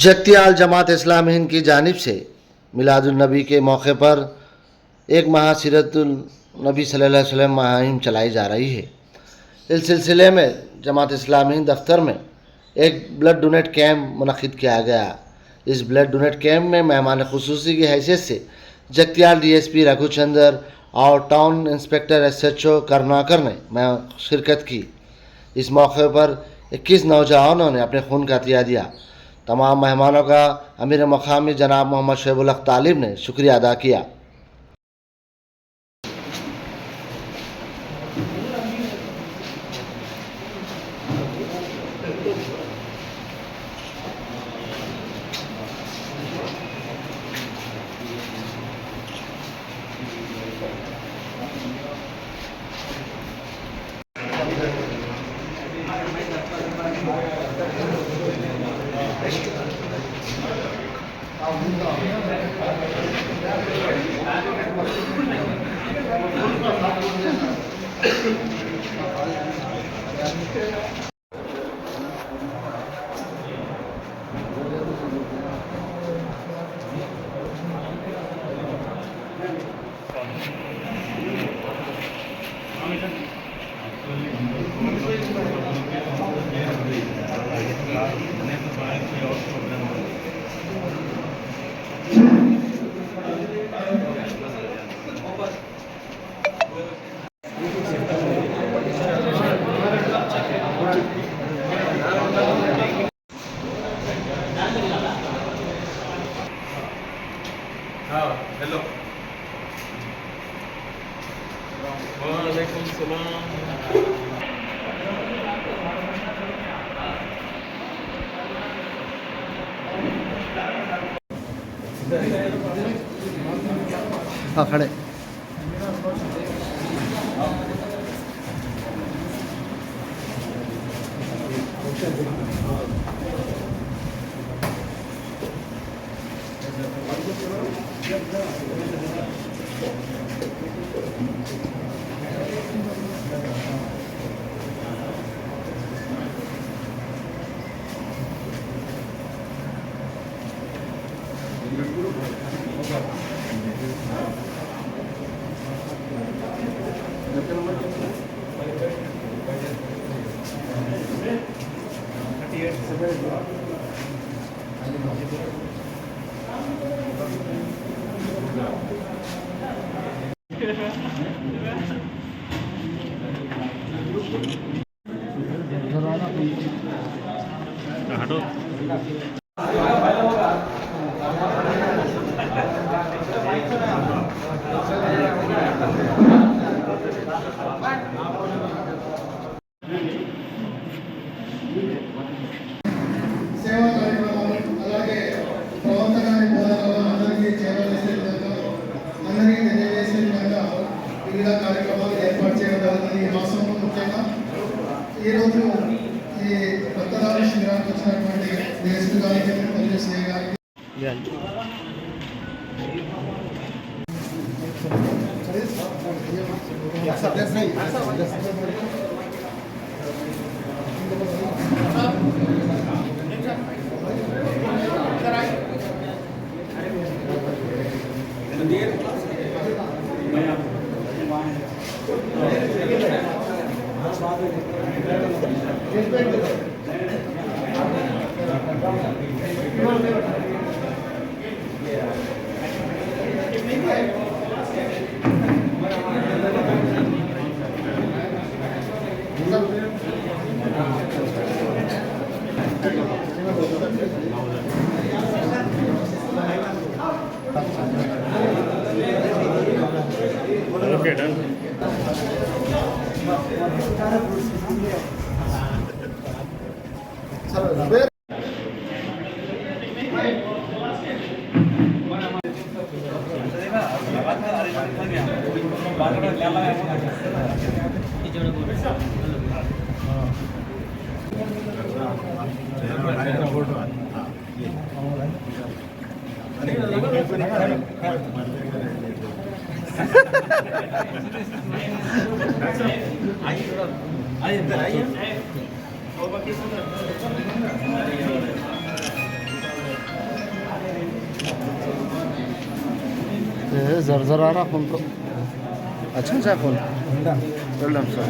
जगतियाल जमात इस्लामी हिंद की जानिब से मिलादुन्नबी के मौके पर एक माह सीरतुल नबी सल्लल्लाहु अलैहि वसल्लम मुहिम चलाई जा रही है। इस सिलसिले में जमात इस्लामी हिंद दफ्तर में एक ब्लड डोनेट कैंप मुनक्किद किया गया। इस ब्लड डोनेट कैंप में मेहमान खुसूसी की हैसियत से जगतियाल DSP रघुचंदर और टाउन इंस्पेक्टर SHO करुणाकर ने शिरकत की। इस मौके पर 21 नौजवानों ने अपने खून का अतिया दिया। तमाम मेहमानों का अमीर मकामी जनाब मोहम्मद शोएबुल हक तालिब ने शुक्रिया अदा किया। हेलो वालेकुम सलाम। हाँ खड़े हटो। సేవా కార్యక్రమాలు అలాగే ప్రవర్తనాన్ని బోధనలో అందరికీ చేరవేసే విధంగా అందరికీ తెలియజేసే విధంగా వివిధ కార్యక్రమాలు ఏర్పాటు చేయడం జరుగుతుంది. ఈ మాసంలో ముఖ్యంగా ఈరోజు ఈ రక్తదాన శిబిరానికి వచ్చినటువంటి DSP గారికి మరియు CI గారికి ओके डन। زر زر آ رہا فون تو اچھا اچھا فون ویلڈم سر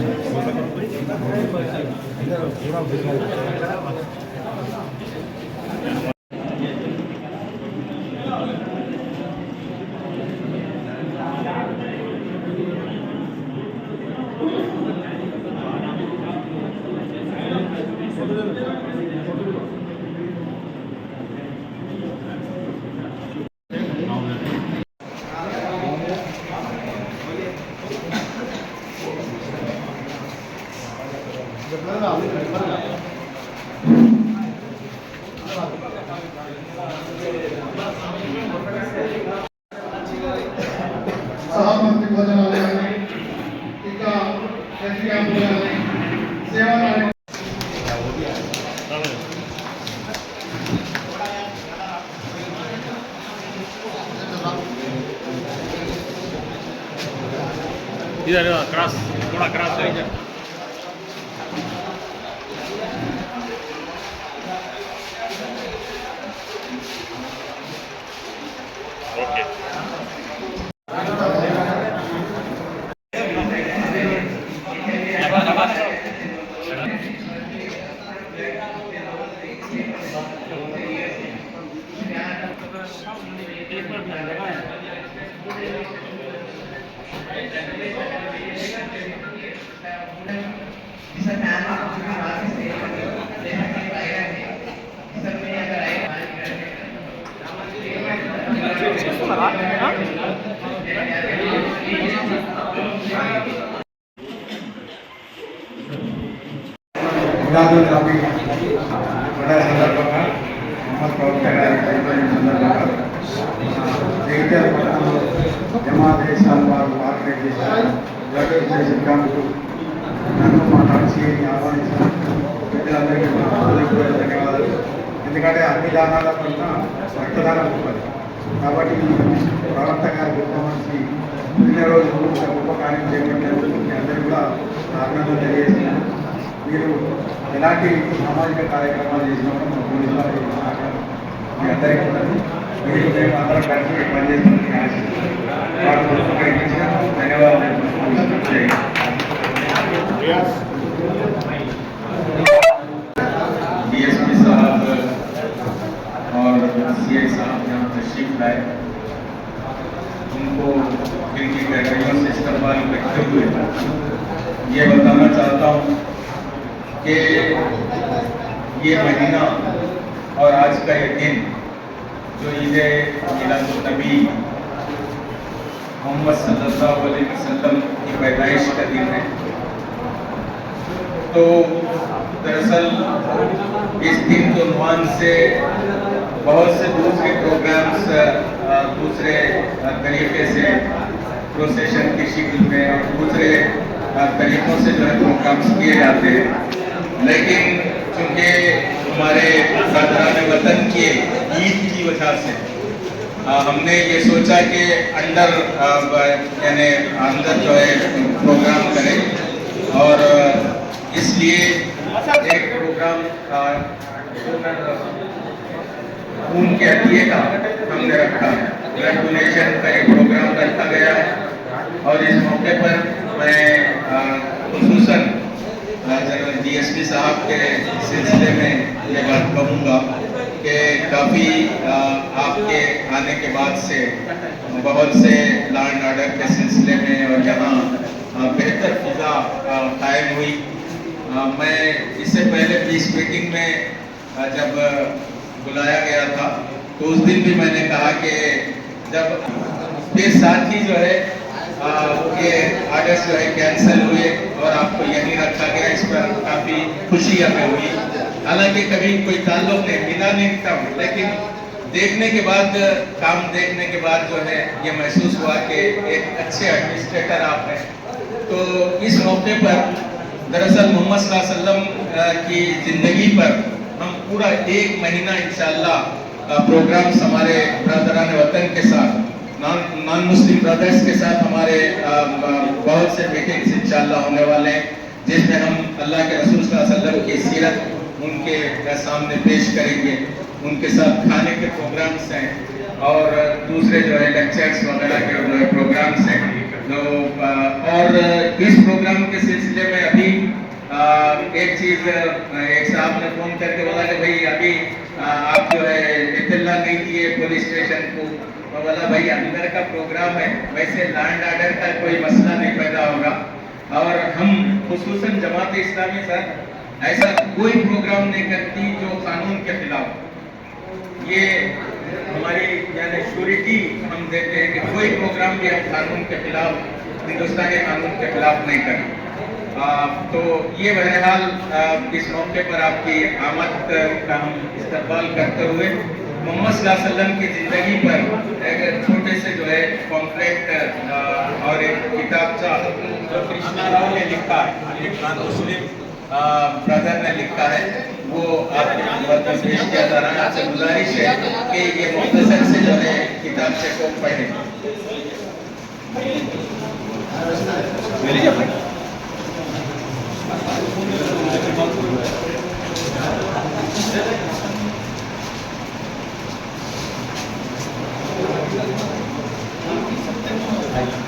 సహపంక్తి భోజనాలయాన్ని ఇంకా హెల్త్ క్యాంపులు కానీ సేవా కార్యక్రమాలు इधर क्रॉस थोड़ा क्रॉस करिए ओके మిలాదున్ నబీ పండుగ సందర్భంగా మహమ్మద్ ప్రవక్త గారి జన్మదిన సందర్భంగా జగిత్యాల పట్టణంలో జమాత్ ఇస్లాం వారు ఆర్గనైజ్ చేసిన బ్లడ్ డొనేషన్ క్యాంపుకు నన్ను మా టాక్సీని ఆహ్వానించిన ప్రజలందరికీ మా హృదయపూర్వక ధన్యవాదాలు. ఎందుకంటే అన్ని దానాల కన్నా రక్తదానం గొప్పది. కాబట్టి ప్రవక్త గారి గొప్ప మనిషి పుట్టినరోజు గొప్ప కార్యం చేపట్టినందుకు మీ అందరూ కూడా అభినందనలు తెలియజేస్తున్నాను. మీరు ఎలాంటి సామాజిక కార్యక్రమాలు చేసినప్పుడు మా పోలీసు వారి సహకారం మీ అందరికీ ఉన్నది. మీరు మేము అందరం కలిసి పనిచేస్తున్న వారు ఉపకరించిన ధన్యవాదాలు. डीएसपी साहब और सीआई साहब यहाँ तशरीफ लाए, उनको इनकी गहराइयों से इस्तेमाल करते हुए ये बताना चाहता हूँ कि ये महीना और आज का ये दिन जो ईद मिलादुन्नबी मोहम्मद सल्लल्लाहु अलैहि वसल्लम की पैदाइश का दिन है। तो दरअसल इस दिन के उन्वान से बहुत से दूसरे प्रोग्राम्स दूसरे तरीके से प्रोसेशन की शक्ल में और दूसरे तरीकों से जो है प्रोग्राम्स किए जाते हैं, लेकिन चूँकि हमारे बरदरान वतन के ईद की वजह से हमने ये सोचा कि अंदर यानी अंदर जो है प्रोग्राम करें और इसलिए एक प्रोग्राम खून के हथिये का हमने रखा है, ब्लड डोनेशन का एक प्रोग्राम रखा गया है। और इस मौके पर मैं खुसूसन जनरल डीएसपी साहब के सिलसिले में ये बात कहूँगा कि काफ़ी आपके आने के बाद से बहुत से लॉ एंड ऑर्डर के सिलसिले में और यहाँ बेहतर फिजा कायम हुई। मैं इससे पहले इस मीटिंग में जब बुलाया गया था तो उस दिन भी मैंने कहा कि जब के साथ ही जो है ये ऑर्डर्स जो है कैंसिल हुए और आपको यहीं रखा गया, इस पर काफ़ी खुशी हमें हुई। हालांकि कभी कोई ताल्लुक नहीं मिला नहीं था, लेकिन देखने के बाद काम देखने के बाद जो है ये महसूस हुआ कि एक अच्छे एडमिनिस्ट्रेटर आप हैं। तो इस मौके पर दरअसल मोहम्मद सल्लल्लाहु अलैहि वसल्लम की ज़िंदगी पर हम पूरा एक महीना इंशाअल्लाह प्रोग्राम्स हमारे ब्रदरान वतन के साथ नॉन मुस्लिम ब्रदर्स के साथ हमारे बहुत से मीटिंग्स इंशाअल्लाह होने वाले हैं, जिसमें हम अल्लाह के रसूल सल्लल्लाहु अलैहि वसल्लम की सीरत उनके सामने पेश करेंगे। उनके साथ खाने के प्रोग्राम्स हैं और दूसरे जो है लेक्चर्स वगैरह के जो है प्रोग्राम्स हैं। तो और इस प्रोग्राम के सिलसिले में अभी एक चीज़ एक साहब ने फ़ोन करके बोला कि भाई अभी आप जो है इत्तला नहीं किए पुलिस स्टेशन को। तो बोला भाई अंदर का प्रोग्राम है, वैसे लैंड ऑर्डर का कोई मसला नहीं पैदा होगा। और हम खुसूसन जमात इस्लामी सर ऐसा कोई प्रोग्राम नहीं करती जो कानून के खिलाफ। ये हमारी यानी श्योरिटी हम देते हैं कि कोई प्रोग्राम भी हम कानून के खिलाफ, हिंदुस्तानी कानून के खिलाफ नहीं करें। तो ये बहरहाल इस मौके पर आपकी आमद का हम इस्तकबाल करते हुए मोहम्मद सल्लल्लाहु अलैहि वसल्लम की ज़िंदगी पर एक छोटे से जो है पॉम्फलेट और एक किताबचा जो कृष्णा राव ने लिखा है, अली खान मुस्लिम ब्रदर ने लिखा है, वो आपके खिदमत पेश किया जा रहा है। आपसे गुजारिश है कि ये मुख्तसर से जो है किताब से को पढ़ें। Thank you.